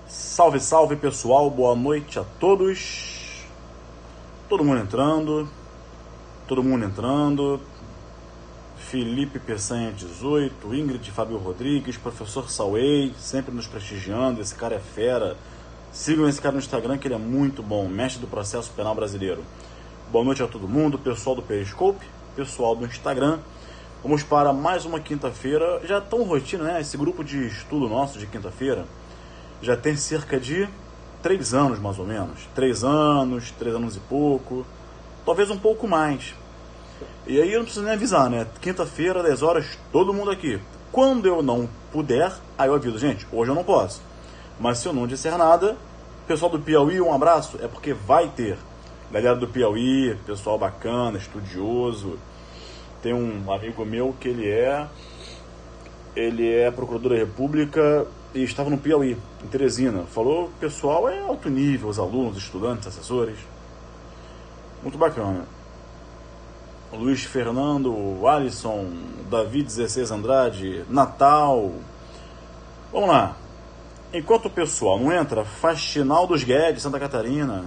Salve, salve pessoal, boa noite a todos. Todo mundo entrando. Felipe Peçanha 18, Ingrid Fábio Rodrigues, professor Sauei, sempre nos prestigiando. Esse cara é fera. Sigam esse cara no Instagram que ele é muito bom, mestre do processo penal brasileiro. Boa noite a todo mundo, pessoal do Periscope, pessoal do Instagram. Vamos para mais uma quinta-feira. Já tão rotina, né? Esse grupo de estudo nosso de quinta-feira já tem cerca de 3 anos, mais ou menos. 3 anos e pouco. Talvez um pouco mais. E aí eu não preciso nem avisar, né? Quinta-feira, 10 horas, todo mundo aqui. Quando eu não puder, aí eu aviso. Gente, hoje eu não posso. Mas se eu não disser nada, pessoal do Piauí, um abraço. É porque vai ter. Galera do Piauí, pessoal bacana, estudioso. Tem um amigo meu que ele é procurador da República e estava no Piauí, em Teresina. Falou, o pessoal é alto nível, os alunos, estudantes, assessores. Muito bacana. Luiz Fernando, Alisson, Davi 16 Andrade, Natal. Vamos lá. Enquanto o pessoal não entra, Faxinal dos Guedes, Santa Catarina.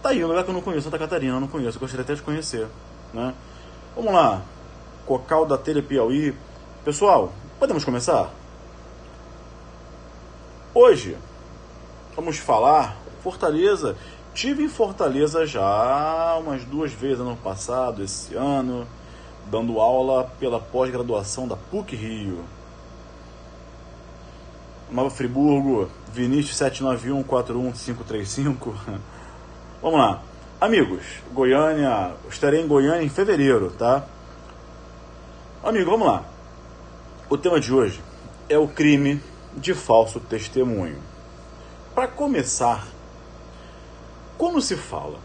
Tá aí um lugar que eu não conheço, Santa Catarina, eu não conheço, eu gostaria até de conhecer, né? Vamos lá. Cocal da Telha Piauí. Pessoal, podemos começar? Hoje vamos falar Fortaleza. Tive em Fortaleza já umas 2 vezes ano passado, esse ano, dando aula pela pós-graduação da PUC Rio. Nova Friburgo, Vinícius 791-41535. Vamos lá. Amigos, Goiânia, estarei em Goiânia em fevereiro, tá? Amigo, vamos lá. O tema de hoje é o crime de falso testemunho. Para começar, quando se fala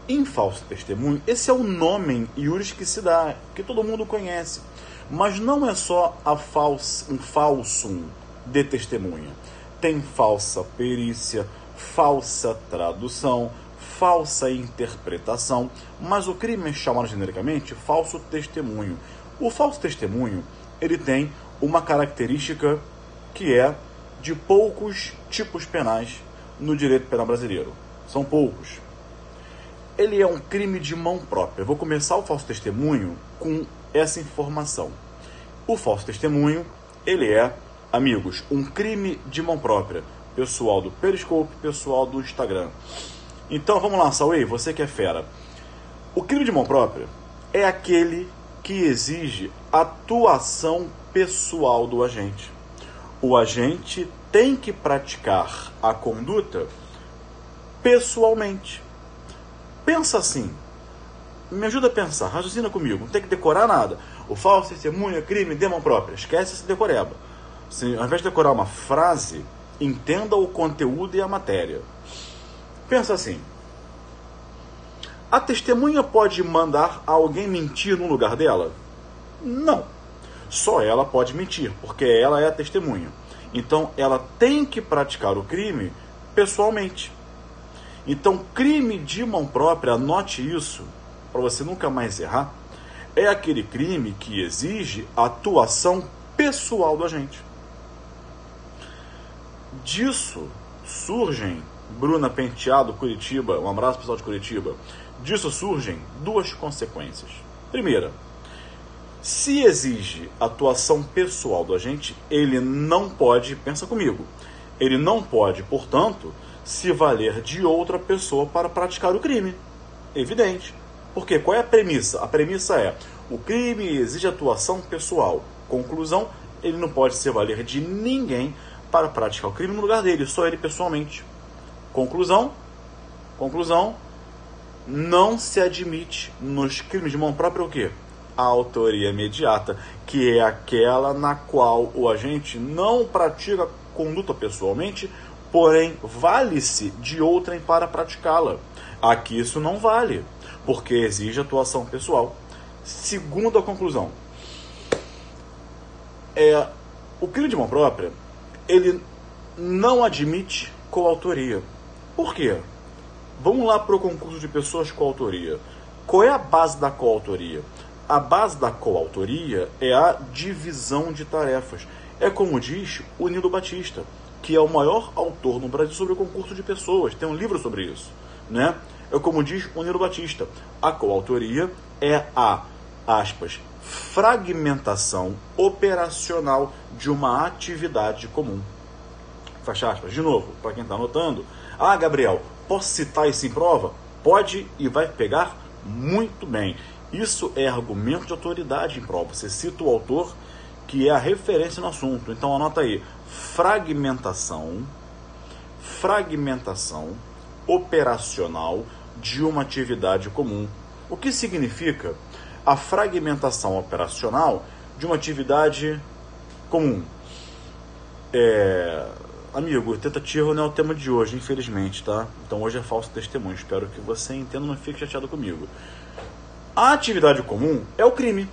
em falso testemunho, esse é o nome iuris que se dá, que todo mundo conhece. Mas não é só um falso de testemunha. Tem falsa perícia, falsa tradução, falsa interpretação, mas o crime é chamado genericamente falso testemunho. O falso testemunho, ele tem uma característica que é de poucos tipos penais no direito penal brasileiro. São poucos. Ele é um crime de mão própria. Eu vou começar o falso testemunho com essa informação. O falso testemunho, ele é, amigos, um crime de mão própria. Pessoal do Periscope, pessoal do Instagram. Então, vamos lá, Sauei, você que é fera. O crime de mão própria é aquele que exige atuação pessoal do agente. O agente tem que praticar a conduta pessoalmente. Pensa assim. Me ajuda a pensar, raciocina comigo, não tem que decorar nada. O falso testemunho é crime de mão própria. Esquece esse decoreba. Se, ao invés de decorar uma frase, entenda o conteúdo e a matéria. Pensa assim. A testemunha pode mandar alguém mentir no lugar dela? Não. Só ela pode mentir, porque ela é a testemunha. Então, ela tem que praticar o crime pessoalmente. Então, crime de mão própria, anote isso, para você nunca mais errar, é aquele crime que exige atuação pessoal do agente. Disso surgem, Bruna Penteado, Curitiba, um abraço pessoal de Curitiba, disso surgem 2 consequências. Primeira, se exige atuação pessoal do agente, ele não pode, pensa comigo, ele não pode, portanto, se valer de outra pessoa para praticar o crime. Evidente. Porque qual é a premissa? A premissa é, o crime exige atuação pessoal. Conclusão, ele não pode se valer de ninguém para praticar o crime no lugar dele, só ele pessoalmente. Conclusão, não se admite nos crimes de mão própria o quê? A autoria imediata, que é aquela na qual o agente não pratica conduta pessoalmente, porém vale-se de outrem para praticá-la. Aqui isso não vale, porque exige atuação pessoal. Segunda conclusão. O crime de mão própria, ele não admite coautoria. Por quê? Vamos lá para o concurso de pessoas com autoria. Qual é a base da coautoria? A base da coautoria é a divisão de tarefas. É como diz o Nilo Batista, que é o maior autor no Brasil sobre o concurso de pessoas. Tem um livro sobre isso, né? É como diz o Nilo Batista. A coautoria é a, aspas, fragmentação operacional de uma atividade comum. Fecha aspas. De novo, para quem está anotando. Gabriel, posso citar isso em prova? Pode e vai pegar muito bem. Isso é argumento de autoridade em prova. Você cita o autor que é a referência no assunto. Então anota aí. Fragmentação operacional de uma atividade comum. O que significa a fragmentação operacional de uma atividade comum? Amigo, tentativa não é o tema de hoje, infelizmente, tá? Então hoje é falso testemunho. Espero que você entenda e não fique chateado comigo. A atividade comum é o crime.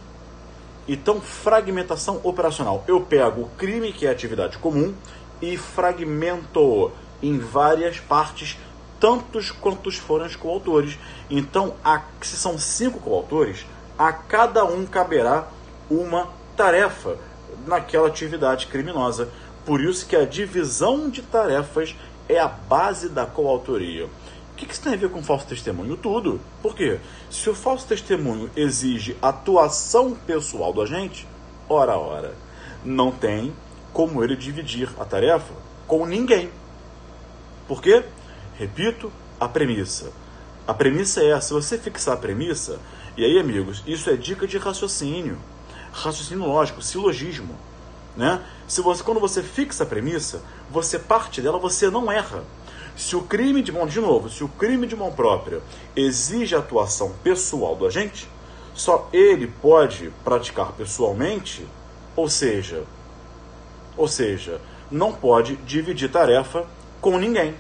Então, fragmentação operacional. Eu pego o crime, que é a atividade comum, e fragmento em várias partes, tantos quantos forem os coautores. Então, se são 5 coautores, a cada um caberá uma tarefa naquela atividade criminosa. Por isso que a divisão de tarefas é a base da coautoria. O que isso tem a ver com falso testemunho? Tudo. Por quê? Se o falso testemunho exige atuação pessoal do agente, ora, não tem como ele dividir a tarefa com ninguém. Por quê? Repito, a premissa. A premissa é, se você fixar a premissa, e aí, amigos, isso é dica de raciocínio lógico, silogismo, né? Quando você fixa a premissa, você parte dela, você não erra. Se o crime de mão própria exige a atuação pessoal do agente, só ele pode praticar pessoalmente, ou seja, não pode dividir tarefa com ninguém.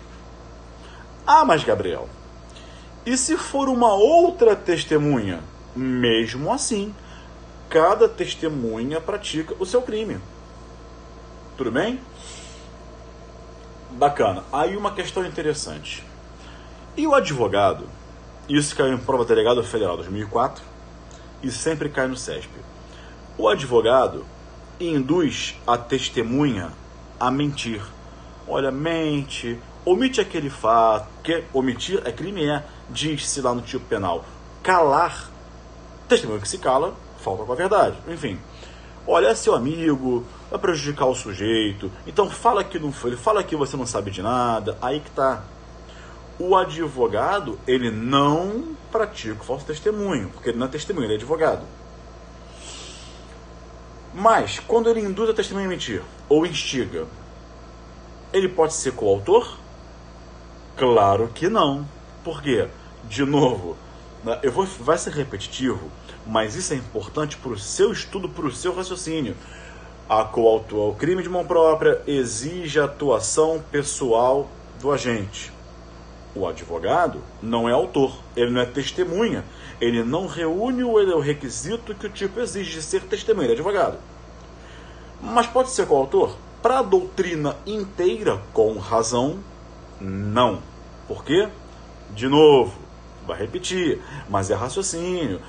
Mas Gabriel, e se for uma outra testemunha? Mesmo assim, cada testemunha pratica o seu crime. Tudo bem? Bacana. Aí uma questão interessante. E o advogado? Isso caiu em prova delegado federal 2004 e sempre cai no CESP. O advogado induz a testemunha a mentir. Olha, mente, omite aquele fato, que omitir é crime, diz-se lá no tipo penal. Calar, testemunha que se cala, falta com a verdade. Enfim, olha, é seu amigo, vai prejudicar o sujeito, então fala que não foi, ele fala que você não sabe de nada, aí que tá. O advogado, ele não pratica o falso testemunho, porque ele não é testemunha, ele é advogado. Mas, quando ele induz a testemunha a mentir, ou instiga, ele pode ser coautor? Claro que não. Por quê? De novo, vai ser repetitivo, mas isso é importante para o seu estudo, para o seu raciocínio. O crime de mão própria exige a atuação pessoal do agente. O advogado não é autor, ele não é testemunha, ele não reúne o requisito que o tipo exige de ser testemunha, ele é advogado. Mas pode ser coautor? Para a doutrina inteira, com razão, não. Por quê? De novo, vai repetir, mas é raciocínio.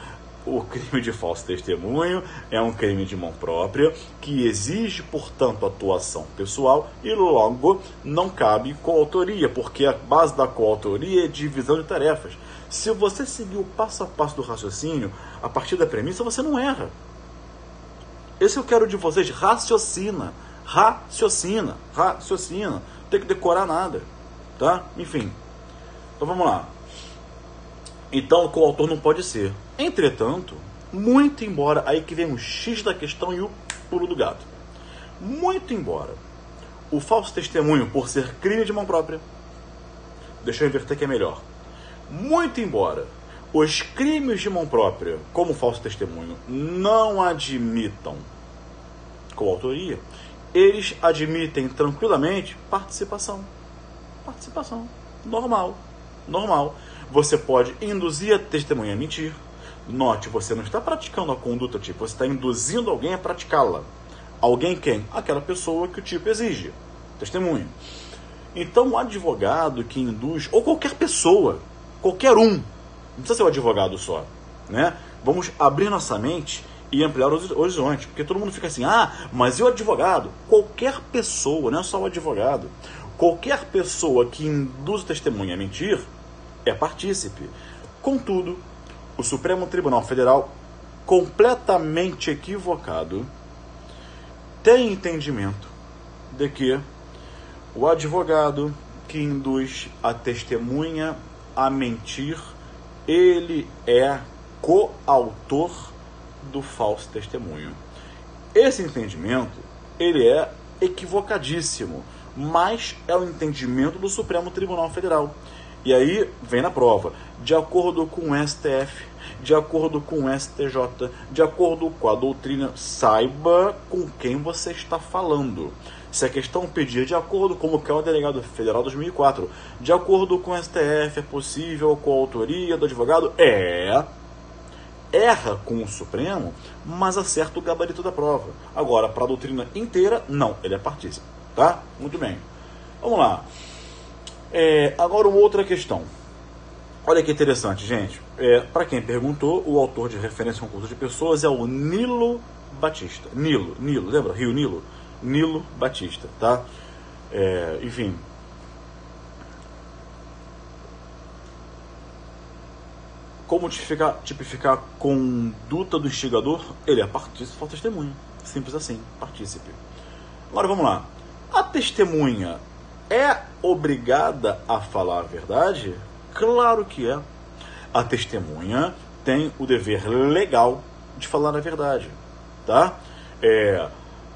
O crime de falso testemunho é um crime de mão própria que exige, portanto, atuação pessoal e logo não cabe coautoria, porque a base da coautoria é divisão de tarefas. Se você seguir o passo a passo do raciocínio, a partir da premissa, você não erra. Esse eu quero de vocês, raciocina. Não tem que decorar nada, tá? Enfim, então vamos lá. Então o coautor não pode ser. Entretanto, muito embora, aí que vem o X da questão e o pulo do gato. Muito embora o falso testemunho, por ser crime de mão própria, deixa eu inverter que é melhor. Muito embora os crimes de mão própria, como falso testemunho, não admitam coautoria, eles admitem tranquilamente participação. Normal. Você pode induzir a testemunha a mentir. Note, você não está praticando a conduta tipo, você está induzindo alguém a praticá-la. Alguém quem? Aquela pessoa que o tipo exige. Testemunha. Então, o advogado que induz, ou qualquer pessoa, qualquer um, não precisa ser o advogado só, né? Vamos abrir nossa mente e ampliar os horizontes, porque todo mundo fica assim, mas e o advogado? Qualquer pessoa, não é só o advogado, qualquer pessoa que induz o testemunha a mentir é partícipe. Contudo, o Supremo Tribunal Federal, completamente equivocado, tem entendimento de que o advogado que induz a testemunha a mentir, ele é coautor do falso testemunho. Esse entendimento, ele é equivocadíssimo, mas é o entendimento do Supremo Tribunal Federal. E aí vem na prova, de acordo com o STF, de acordo com o STJ, de acordo com a doutrina, saiba com quem você está falando. Se a questão pedir de acordo com o que é o delegado federal 2004, de acordo com o STF, é possível a coautoria do advogado? Erra com o Supremo, mas acerta o gabarito da prova. Agora, para a doutrina inteira, não, ele é partícipe, tá? Muito bem. Vamos lá. Agora uma outra questão. Olha que interessante, gente. Para quem perguntou, o autor de referência ao concurso de pessoas é o Nilo Batista. Nilo, lembra? Rio Nilo? Nilo Batista, tá? Enfim. Como tipificar a conduta do instigador? Ele é partícipe ou testemunha. Simples assim, partícipe. Agora vamos lá. A testemunha é obrigada a falar a verdade? Claro que é. A testemunha tem o dever legal de falar a verdade, tá?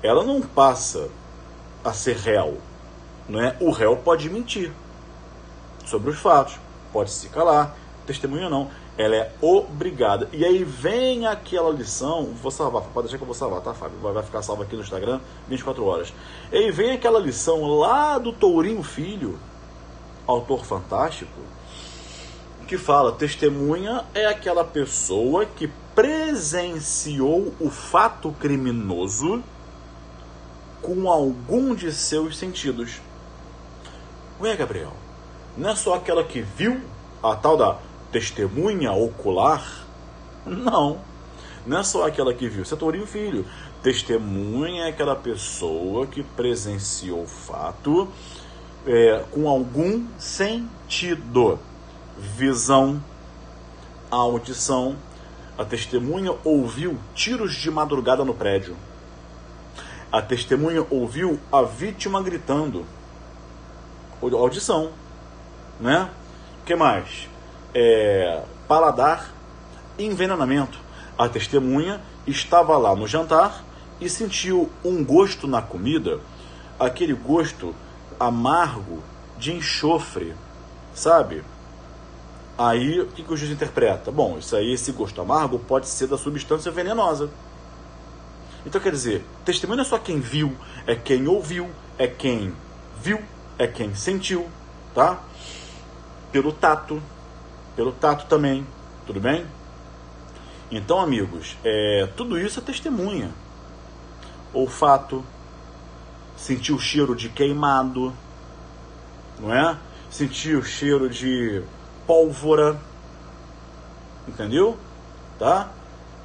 Ela não passa a ser réu, né? O réu pode mentir sobre os fatos, pode se calar, testemunha não. Ela é obrigada. E aí vem aquela lição, vou salvar, pode deixar que eu vou salvar, tá, Fábio? Vai ficar salvo aqui no Instagram 24 horas. E aí vem aquela lição lá do Tourinho Filho, autor fantástico, que fala, testemunha é aquela pessoa que presenciou o fato criminoso com algum de seus sentidos. Ué, Gabriel, não é só aquela que viu a tal da testemunha ocular? Não é só aquela que viu. Isso é Tourinho Filho. Testemunha é aquela pessoa que presenciou o fato com algum sentido. Visão, audição. A testemunha ouviu tiros de madrugada no prédio. A testemunha ouviu a vítima gritando. Audição, né? O que mais? Paladar, envenenamento. A testemunha estava lá no jantar e sentiu um gosto na comida, aquele gosto amargo de enxofre, sabe? Aí, o que o juiz interpreta? Bom, esse gosto amargo pode ser da substância venenosa. Então, quer dizer, testemunho não é só quem viu, é quem ouviu, é quem viu, é quem sentiu, tá? Pelo tato também, tudo bem? Então, amigos, tudo isso é testemunha. Olfato, sentir o cheiro de queimado, não é? Sentir o cheiro de pólvora, entendeu? Tá?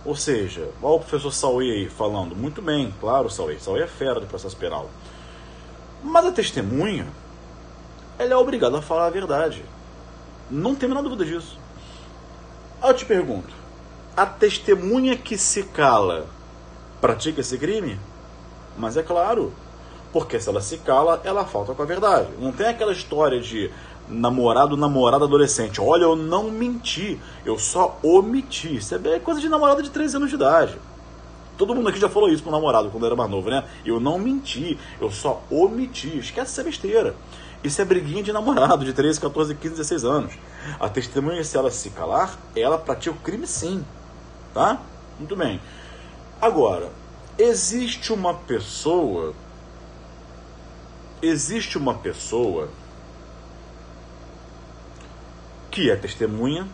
Ou seja, olha o professor Sauê aí falando, muito bem, claro, Sauê é fera do processo penal. Mas a testemunha, ela é obrigada a falar a verdade. Não tem a menor dúvida disso. Aí eu te pergunto, a testemunha que se cala pratica esse crime? Mas é claro, porque se ela se cala, ela falta com a verdade. Não tem aquela história de namorada adolescente. Olha, eu não menti, eu só omiti. Isso é coisa de namorada de 13 anos de idade. Todo mundo aqui já falou isso com o namorado quando era mais novo, né? Eu não menti, eu só omiti. Esquece essa besteira. Isso é briguinha de namorado de 13, 14, 15, 16 anos. A testemunha, se ela se calar, ela pratica o crime sim. Tá? Muito bem. Agora, existe uma pessoa que é testemunha,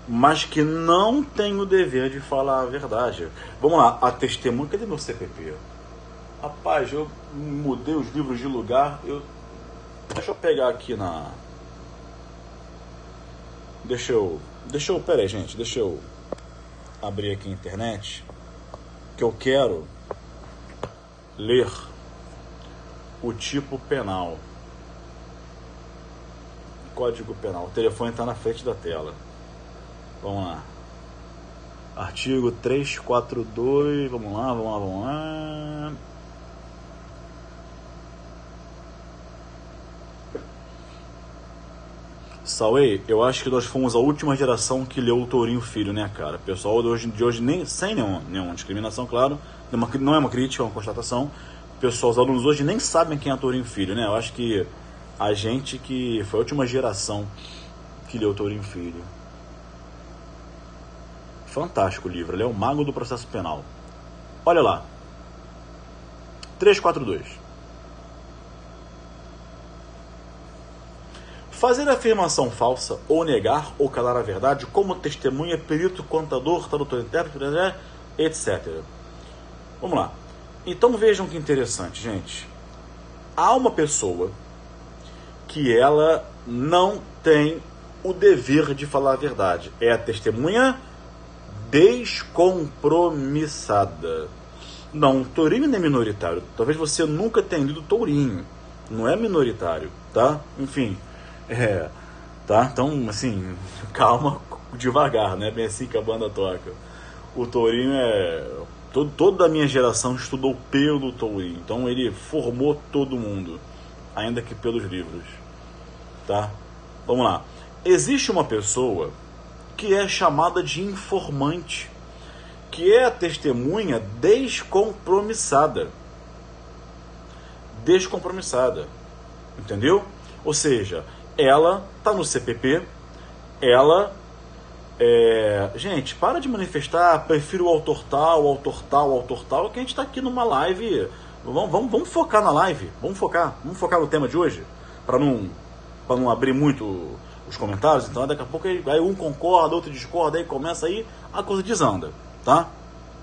mas que não tem o dever de falar a verdade. Vamos lá, a testemunha... Cadê meu CPP? Rapaz, eu mudei os livros de lugar. Deixa eu pegar aqui na... Pera aí, gente. Deixa eu abrir aqui a internet, que eu quero ler o tipo penal. Código Penal. O telefone está na frente da tela. Vamos lá. Artigo 342. Vamos lá. Sauei, eu acho que nós fomos a última geração que leu o Tourinho Filho, né, cara? O pessoal de hoje nem, sem nenhuma discriminação, claro. Não é uma crítica, é uma constatação. Pessoal, os alunos hoje nem sabem quem é Tourinho Filho, né? Eu acho que a gente que foi a última geração que leu o Tourinho Filho. Fantástico o livro, ele é o mago do processo penal. Olha lá. 342. Fazer afirmação falsa, ou negar, ou calar a verdade, como testemunha, perito, contador, tradutor, intérprete, etc. Vamos lá. Então vejam que interessante, gente. Há uma pessoa que ela não tem o dever de falar a verdade. É a testemunha descompromissada. Não, Tourinho não é minoritário. Talvez você nunca tenha lido Tourinho. Não é minoritário, tá? Enfim, tá? Então, assim, calma, devagar, né? Bem assim que a banda toca. O Tourinho toda a minha geração estudou pelo Tourinho. Então ele formou todo mundo, ainda que pelos livros, tá? Vamos lá. Existe uma pessoa que é chamada de informante, que é a testemunha descompromissada. Entendeu? Ou seja, ela tá no CPP, ela gente, para de manifestar, prefiro o autor tal, que a gente tá aqui numa live. Vamos focar na live, vamos focar no tema de hoje, para não abrir muito os comentários. Então daqui a pouco aí um concorda, outro discorda, aí começa aí, a coisa desanda, tá?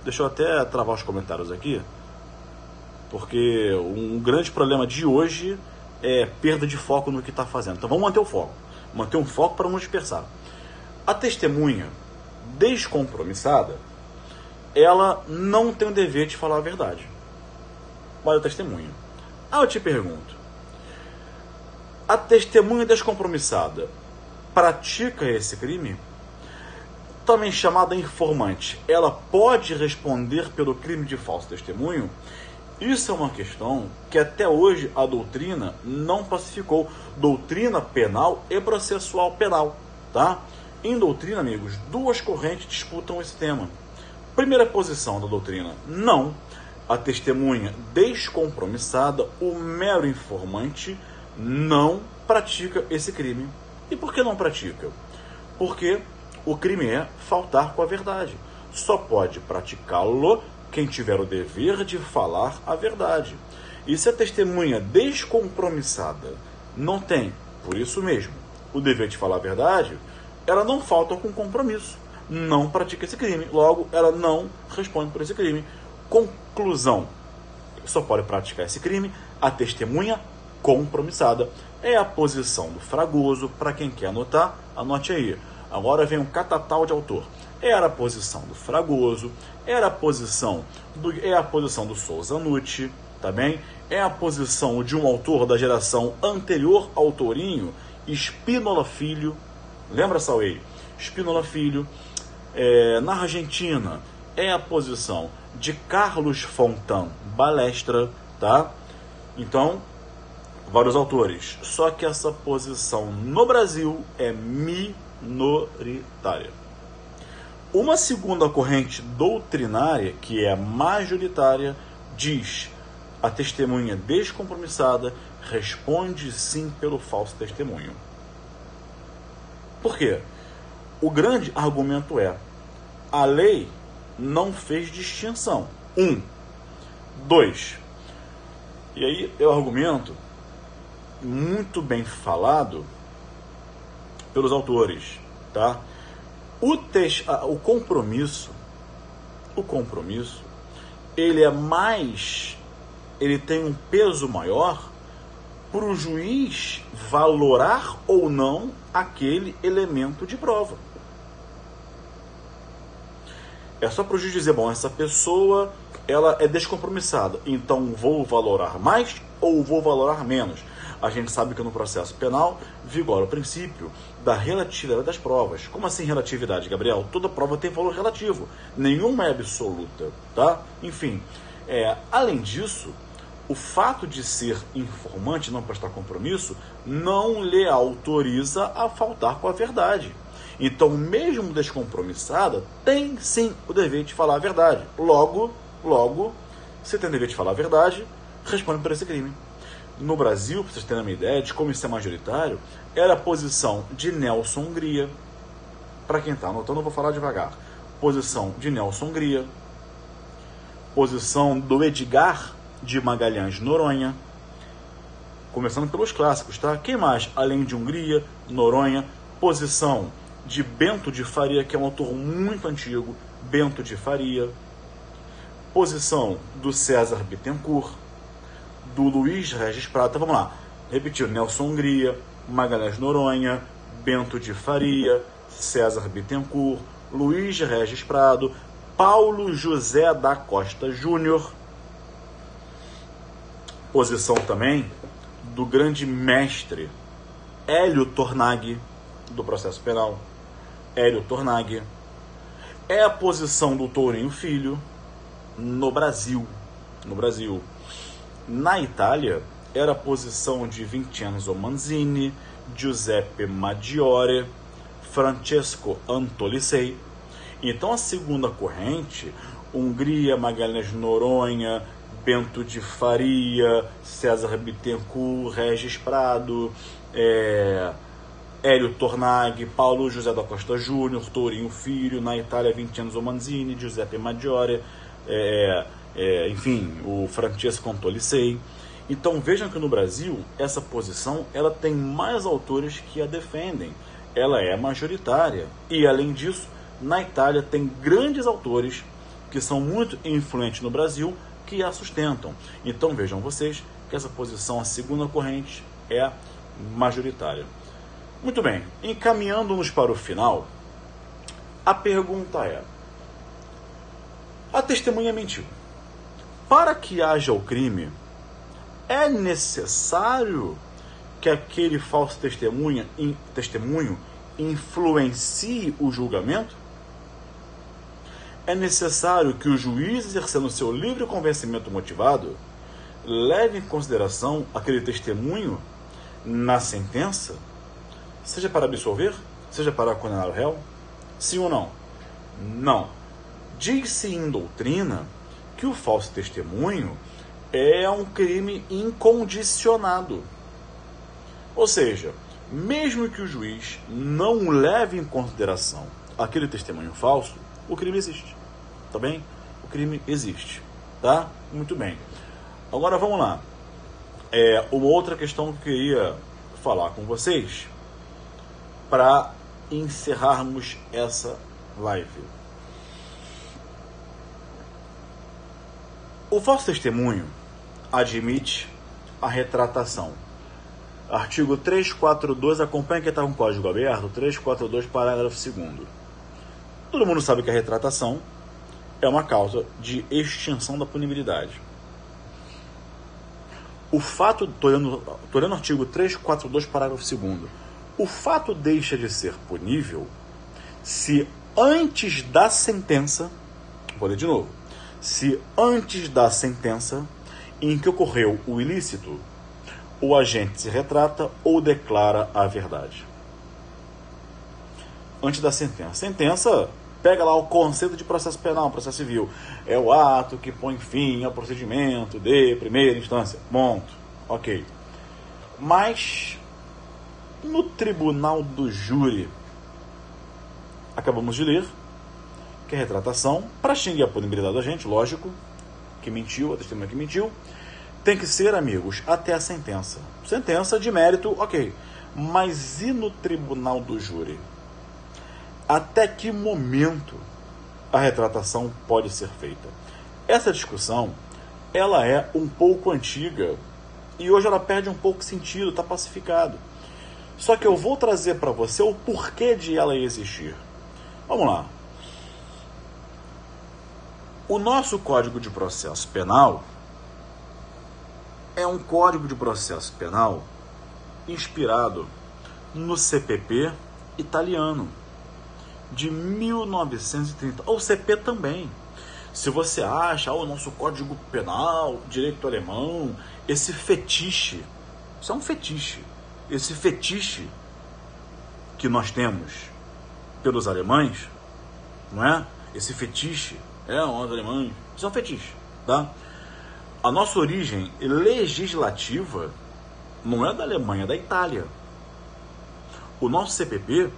Deixa eu até travar os comentários aqui, porque um grande problema de hoje é perda de foco no que está fazendo. Então vamos manter um foco para não dispersar. A testemunha descompromissada, ela não tem o dever de falar a verdade. Olha a testemunha. Eu te pergunto, a testemunha descompromissada pratica esse crime? Também chamada informante, ela pode responder pelo crime de falso testemunho? Isso é uma questão que até hoje a doutrina não pacificou. Doutrina penal e processual penal, tá? Em doutrina, amigos, duas correntes disputam esse tema. Primeira posição da doutrina, não. A testemunha descompromissada, o mero informante, não pratica esse crime. E por que não pratica? Porque o crime é faltar com a verdade. Só pode praticá-lo quem tiver o dever de falar a verdade. E se a testemunha descompromissada não tem, por isso mesmo, o dever de falar a verdade, ela não falta com compromisso, não pratica esse crime, logo ela não responde por esse crime. Conclusão: só pode praticar esse crime a testemunha compromissada. É a posição do Fragoso. Para quem quer anotar, anote aí. Agora vem um catatal de autor. Era a posição do Fragoso, é a posição do Souza Nucci, tá bem? É a posição de um autor da geração anterior ao Tourinho, Spínola Filho. Lembra, Sauei? Spínola Filho. Na Argentina, é a posição de Carlos Fontan Balestra, tá? Então, vários autores. Só que essa posição no Brasil é minoritária. Uma segunda corrente doutrinária, que é majoritária, diz: a testemunha descompromissada responde sim pelo falso testemunho. Por quê? O grande argumento é: a lei não fez distinção. 2. E aí é o argumento muito bem falado pelos autores, tá? O compromisso, ele é mais, ele tem um peso maior para o juiz valorar ou não aquele elemento de prova. É só para o juiz dizer, bom, essa pessoa, ela é descompromissada, então vou valorar mais ou vou valorar menos. A gente sabe que no processo penal vigora o princípio da relatividade das provas. Como assim relatividade, Gabriel? Toda prova tem valor relativo, nenhuma é absoluta, tá? Enfim, além disso, o fato de ser informante e não prestar compromisso não lhe autoriza a faltar com a verdade. Então, mesmo descompromissada, tem sim o dever de falar a verdade. Logo, se tem o dever de falar a verdade, responde por esse crime. No Brasil, para vocês terem uma ideia de como isso é majoritário, era a posição de Nelson Hungria. Para quem está anotando, eu vou falar devagar. Posição de Nelson Hungria. Posição do Edgar de Magalhães Noronha. Começando pelos clássicos, tá? Quem mais? Além de Hungria, Noronha. Posição de Bento de Faria, que é um autor muito antigo. Bento de Faria. Posição do César Bittencourt. Do Luiz Regis Prata, vamos lá, repetir, Nelson Hungria, Magalhães Noronha, Bento de Faria, César Bittencourt, Luiz Regis Prado, Paulo José da Costa Júnior, posição também do grande mestre Hélio Tornag, do processo penal, Hélio Tornag, é a posição do Tourinho Filho no Brasil. Na Itália, era a posição de Vincenzo Manzini, Giuseppe Maggiore, Francesco Antolicei. Então, a segunda corrente, Hungria, Magalhães Noronha, Bento de Faria, César Bittencourt, Regis Prado, Hélio Tornag, Paulo José da Costa Júnior, Tourinho Filho. Na Itália, Vincenzo Manzini, Giuseppe Maggiore, enfim, o Francesco Antolicei. Então vejam que no Brasil essa posição ela tem mais autores que a defendem, ela é majoritária. E além disso, na Itália tem grandes autores que são muito influentes no Brasil que a sustentam. Então vejam vocês que essa posição, a segunda corrente, é majoritária. Muito bem, encaminhando-nos para o final, a pergunta é: a testemunha mentiu. Para que haja o crime, é necessário que aquele falso testemunho influencie o julgamento? É necessário que o juiz, exercendo seu livre convencimento motivado, leve em consideração aquele testemunho na sentença, seja para absolver, seja para condenar o réu? Sim ou não? Não. Diz-se em doutrina que o falso testemunho é um crime incondicionado. Ou seja, mesmo que o juiz não leve em consideração aquele testemunho falso, o crime existe. Tá bem? O crime existe. Tá? Muito bem. Agora vamos lá. Uma outra questão que eu queria falar com vocês para encerrarmos essa live. O falso testemunho admite a retratação. Artigo 342, acompanha quem está com o código aberto, 342, parágrafo 2º. Todo mundo sabe que a retratação é uma causa de extinção da punibilidade. O fato, estou lendo o artigo 342, parágrafo 2º, o fato deixa de ser punível se antes da sentença, vou ler de novo, se antes da sentença em que ocorreu o ilícito, o agente se retrata ou declara a verdade. Antes da sentença. Sentença, pega lá o conceito de processo penal, processo civil. É o ato que põe fim ao procedimento de primeira instância. Ponto. Ok. Mas, no tribunal do júri, acabamos de ler que a retratação, para extinguir a punibilidade do agente, lógico, que mentiu, a testemunha que mentiu, tem que ser, amigos, até a sentença. Sentença de mérito, ok. Mas e no tribunal do júri? até que momento a retratação pode ser feita. Essa discussão, ela é um pouco antiga e hoje ela perde um pouco sentido, está pacificado. Só que eu vou trazer para você o porquê de ela existir. Vamos lá. O nosso Código de Processo Penal é um Código de Processo Penal inspirado no CPP italiano de 1930, ou CP também. Se você acha, o nosso Código Penal, direito alemão, esse fetiche, isso é um fetiche, esse fetiche que nós temos pelos alemães, não é? Esse fetiche, os alemães, isso é um fetiche, tá? A nossa origem legislativa não é da Alemanha, é da Itália. O nosso CPP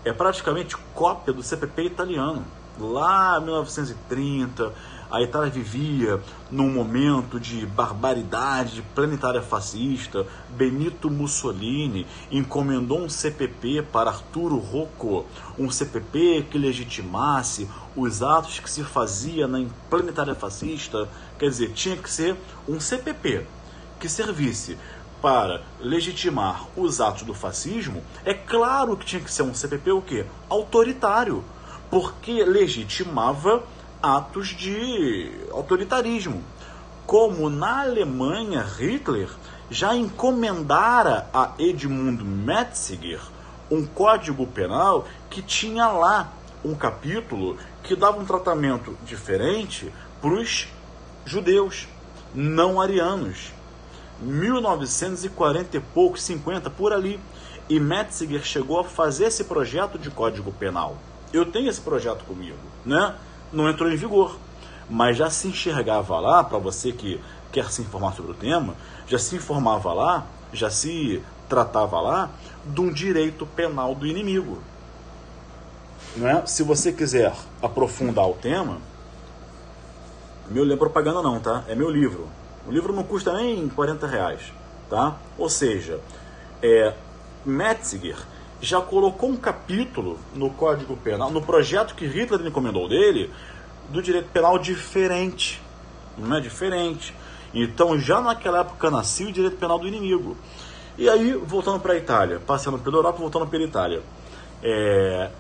é praticamente cópia do CPP italiano. Lá em 1930, a Itália vivia num momento de barbaridade planetária fascista. Benito Mussolini encomendou um CPP para Arturo Rocco, um CPP que legitimasse os atos que se fazia na planetária fascista. Quer dizer, tinha que ser um CPP que servisse para legitimar os atos do fascismo. É claro que tinha que ser um CPP o quê? Autoritário, porque legitimava atos de autoritarismo. Como na Alemanha, Hitler já encomendara a Edmund Metzinger um código penal que tinha lá um capítulo que dava um tratamento diferente para os judeus não arianos. 1940 e pouco, 50, por ali. E Metzinger chegou a fazer esse projeto de Código Penal. Eu tenho esse projeto comigo, né? Não entrou em vigor, mas já se enxergava lá, para você que quer se informar sobre o tema, já se informava lá, já se tratava lá de um direito penal do inimigo. Não é? Se você quiser aprofundar o tema, meu livro é propaganda não, tá? É meu livro. O livro não custa nem R$40, tá? Ou seja, Metzinger já colocou um capítulo no Código Penal, no projeto que Hitler encomendou dele, do direito penal diferente. Não é diferente. Então, já naquela época nascia o direito penal do inimigo. E aí, voltando para a Itália, passando pela Europa, voltando pela Itália.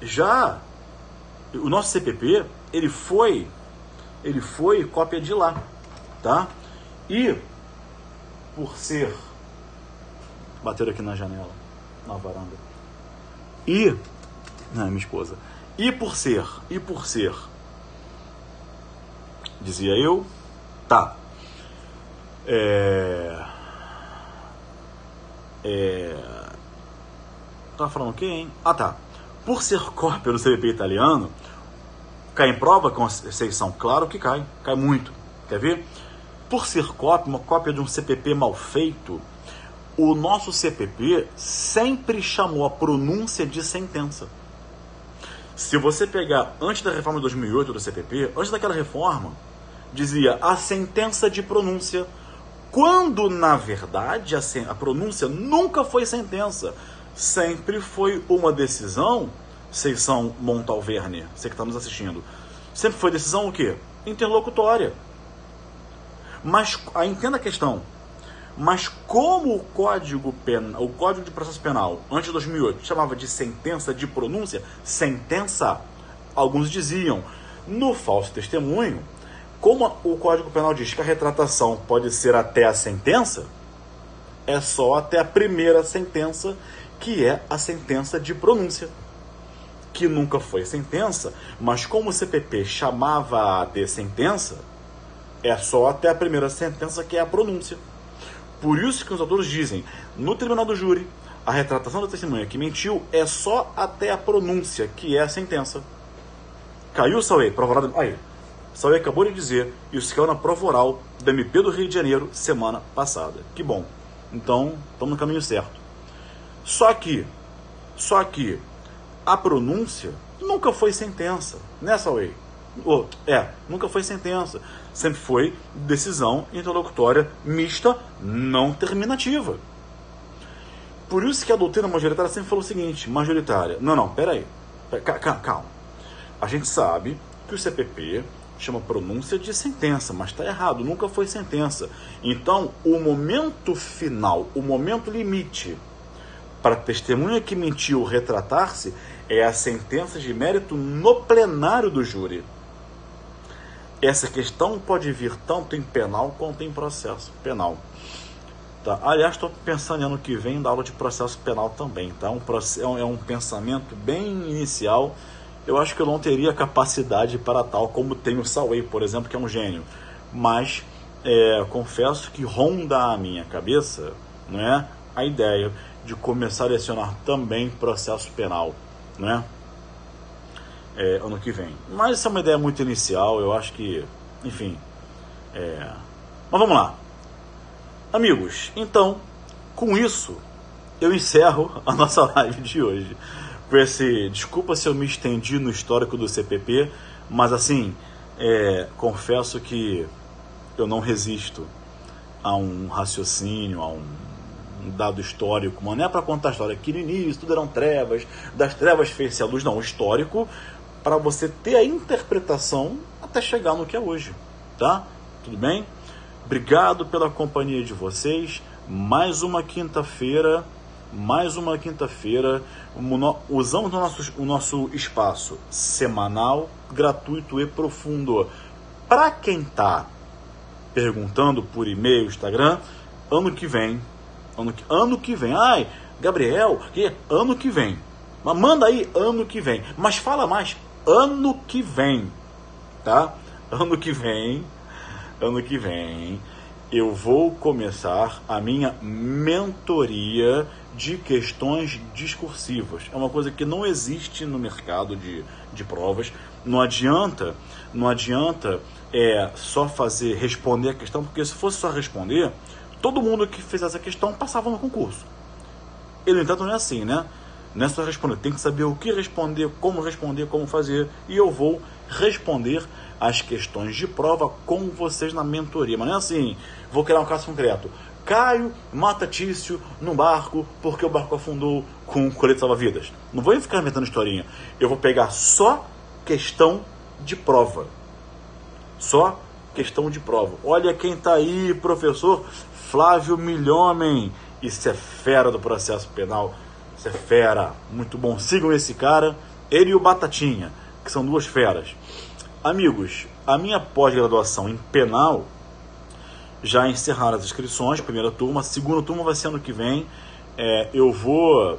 Já o nosso CPP, ele foi cópia de lá, tá? E, por ser... Bateram aqui na janela, na varanda. Minha esposa. E por ser, dizia eu, tá. Tava falando o quê, hein? Ah, tá. Por ser cópia do CPP italiano, cai em prova com Conceição? Claro que cai muito. Quer ver? Por ser cópia, uma cópia de um CPP mal feito, o nosso CPP sempre chamou a pronúncia de sentença. Se você pegar antes da reforma de 2008 do CPP, antes daquela reforma, dizia a sentença de pronúncia, quando na verdade a pronúncia nunca foi sentença, sempre foi uma decisão. Vocês são Montalverne, você que está nos assistindo, sempre foi decisão o quê? Interlocutória. Mas, entenda a questão, mas como o Código de Processo Penal, antes de 2008, chamava de sentença de pronúncia, sentença, alguns diziam, no falso testemunho, como o Código Penal diz que a retratação pode ser até a sentença, é só até a primeira sentença, que é a sentença de pronúncia, que nunca foi sentença, mas como o CPP chamava de sentença, é só até a primeira sentença, que é a pronúncia. Por isso que os autores dizem, no tribunal do júri, a retratação da testemunha que mentiu é só até a pronúncia, que é a sentença. Caiu o Sauê, prova oral. Aí, Sauê acabou de dizer, isso caiu na prova oral da MP do Rio de Janeiro semana passada. Que bom. Então, estamos no caminho certo. Só que a pronúncia nunca foi sentença, né, Sauê? Nunca foi sentença. Sempre foi decisão interlocutória mista, não terminativa. Por isso que a doutrina majoritária sempre falou o seguinte, majoritária, peraí. Calma. A gente sabe que o CPP chama pronúncia de sentença, mas está errado, nunca foi sentença. Então, o momento final, o momento limite para a testemunha que mentiu retratar-se é a sentença de mérito no plenário do júri. Essa questão pode vir tanto em penal quanto em processo penal. Tá? Aliás, estou pensando em ano que vem dar aula de processo penal também. Tá? É um pensamento bem inicial. Eu acho que eu não teria capacidade para tal, como tem o Sauei, por exemplo, que é um gênio. Mas confesso que ronda a minha cabeça, não é, a ideia de começar a lecionar também processo penal, né? Ano que vem. Mas essa é uma ideia muito inicial, eu acho que, enfim. Mas vamos lá. Amigos, então, com isso, eu encerro a nossa live de hoje. Desculpa se eu me estendi no histórico do CPP, mas assim, confesso que eu não resisto a um raciocínio, a um dado histórico, mas não é para contar a história que no início tudo eram trevas, das trevas fez-se a luz, não, o histórico, para você ter a interpretação até chegar no que é hoje, tá? Tudo bem? Obrigado pela companhia de vocês, mais uma quinta-feira, usamos o nosso espaço semanal, gratuito e profundo. Para quem está perguntando por e-mail, Instagram, ano que vem, ai, Gabriel, ano que vem, mas manda aí ano que vem, mas fala mais, ano que vem, tá? Ano que vem, eu vou começar a minha mentoria de questões discursivas. É uma coisa que não existe no mercado de provas. Não adianta só responder a questão, porque se fosse só responder, todo mundo que fez essa questão passava no concurso. E, no entanto, não é assim, né? Não é só responder, tem que saber o que responder, como fazer, e eu vou responder as questões de prova com vocês na mentoria. Mas não é assim, vou criar um caso concreto. Caio mata Tício num barco porque o barco afundou com um colete salva-vidas. Não vou ficar inventando historinha. Eu vou pegar só questão de prova. Só questão de prova. Olha quem tá aí, professor Flávio Milhomem. Isso é fera do processo penal. Isso é fera. Muito bom. Sigam esse cara. Ele e o Batatinha, que são duas feras. Amigos, a minha pós-graduação em penal já encerraram as inscrições, primeira turma, segunda turma vai ser ano que vem. Eu vou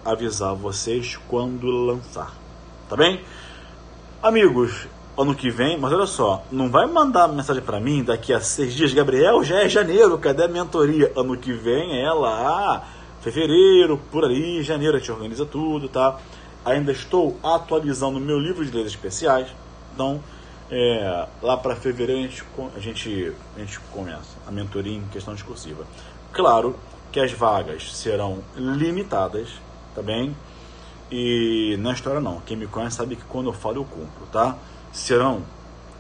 avisar vocês quando lançar, tá bem? Amigos, ano que vem, mas olha só, não vai mandar mensagem para mim daqui a 6 dias, Gabriel, já é janeiro, cadê a mentoria? Ano que vem é lá, fevereiro, por ali, janeiro a gente organiza tudo, tá? Ainda estou atualizando meu livro de leis especiais, então lá para fevereiro a gente começa a mentoria em questão discursiva. Claro que as vagas serão limitadas, tá bem? E na história não, quem me conhece sabe que quando eu falo eu cumpro, tá? Serão,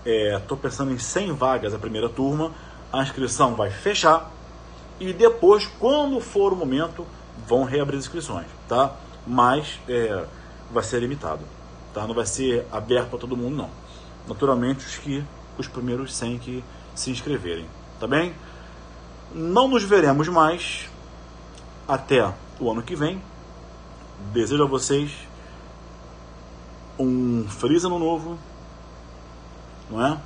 estou pensando em 100 vagas a primeira turma, a inscrição vai fechar e depois, quando for o momento, vão reabrir as inscrições, tá? Mas vai ser limitado, tá? Não vai ser aberto para todo mundo, não. Naturalmente, os primeiros 100 que se inscreverem, tá bem? Não nos veremos mais até o ano que vem. Desejo a vocês um feliz ano novo, não é?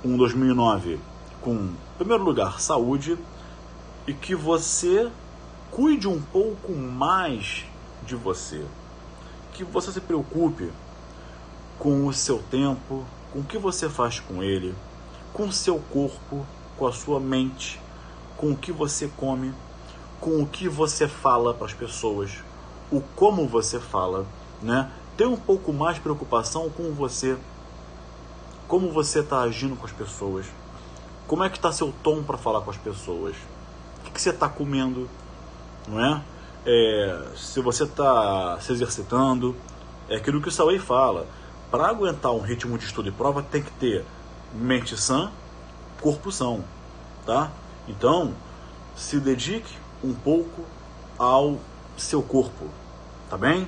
Um 2009 com, em primeiro lugar, saúde, e que você cuide um pouco mais de você. Que você se preocupe com o seu tempo, com o que você faz com ele, com o seu corpo, com a sua mente, com o que você come, com o que você fala para as pessoas, o como você fala, né? Ter um pouco mais de preocupação com você, como você está agindo com as pessoas, como é que está seu tom para falar com as pessoas, o que você está comendo, não é? Se você está se exercitando, é aquilo que o Sauei fala. Para aguentar um ritmo de estudo e prova, tem que ter mente sã, corpo são, tá? Então, se dedique um pouco ao seu corpo, tá bem?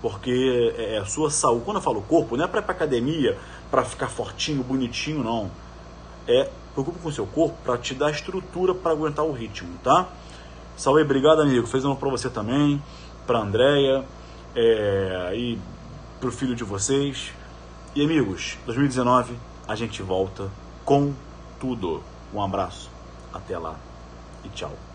porque é a sua saúde. Quando eu falo corpo, não é para ir pra academia, para ficar fortinho, bonitinho, não. Preocupa com o seu corpo para te dar estrutura para aguentar o ritmo, tá? Salve, obrigado, amigo. Fez uma para você também, para Andréia, e pro filho de vocês. E amigos, 2019 a gente volta com tudo. Um abraço, até lá e tchau.